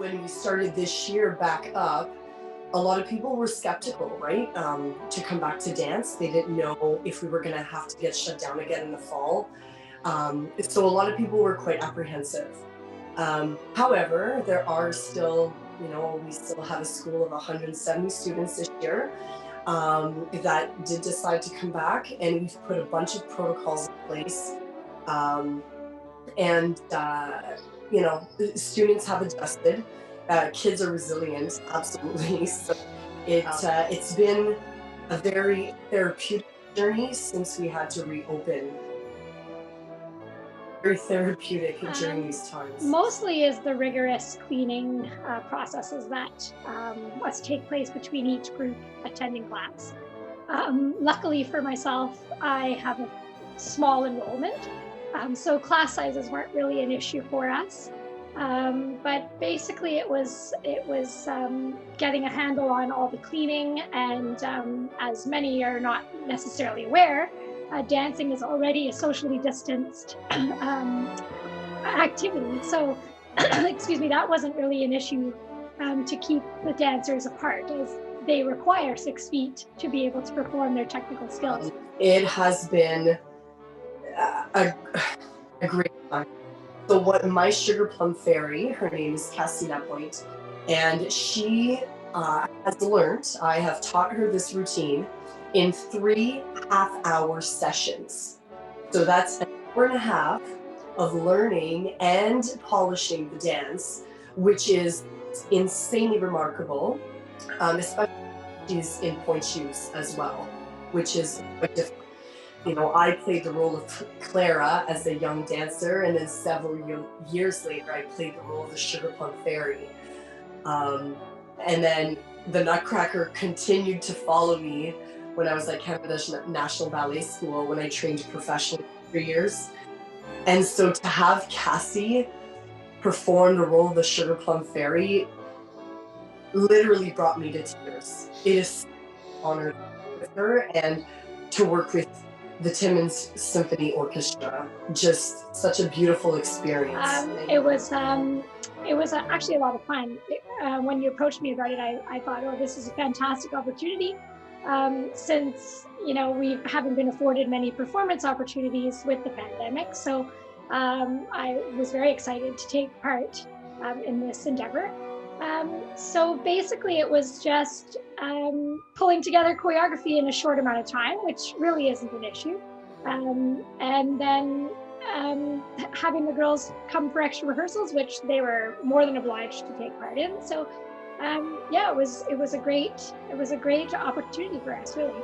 when we started this year back up, a lot of people were skeptical, right? To come back to dance. They didn't know if we were going to have to get shut down again in the fall. So a lot of people were quite apprehensive. However, there are still, we still have a school of 170 students this year that did decide to come back, and we've put a bunch of protocols in place. Um, and students have adjusted. Kids are resilient, absolutely. So it's been a very therapeutic journey since we had to reopen. Very therapeutic during these times. Mostly is the rigorous cleaning processes that must take place between each group attending class. Luckily for myself, I have a small enrollment, so class sizes weren't really an issue for us. But basically it was getting a handle on all the cleaning, and as many are not necessarily aware, dancing is already a socially distanced activity. So, excuse me, that wasn't really an issue to keep the dancers apart, as they require 6 feet to be able to perform their technical skills. It has been a great time. So what my Sugar Plum Fairy, her name is Cathy, and she has learned, I have taught her this routine in 3 half-hour sessions. So that's an hour and a half of learning and polishing the dance, which is insanely remarkable, especially she's in point shoes as well, which is quite different. I played the role of Clara as a young dancer, and then several years later, I played the role of the Sugar Plum Fairy. And then the Nutcracker continued to follow me when I was at Canada's National Ballet School, when I trained professionally for 3 years. And so to have Cassie perform the role of the Sugar Plum Fairy literally brought me to tears. It is an honor to work with her and to work with the Timmins Symphony Orchestra. Just such a beautiful experience. It was actually a lot of fun. When you approached me about it, I thought, oh, this is a fantastic opportunity. Since we haven't been afforded many performance opportunities with the pandemic, so I was very excited to take part in this endeavor. So basically it was just pulling together choreography in a short amount of time, which really isn't an issue, and then having the girls come for extra rehearsals, which they were more than obliged to take part in. So yeah, it was a great opportunity for us, really.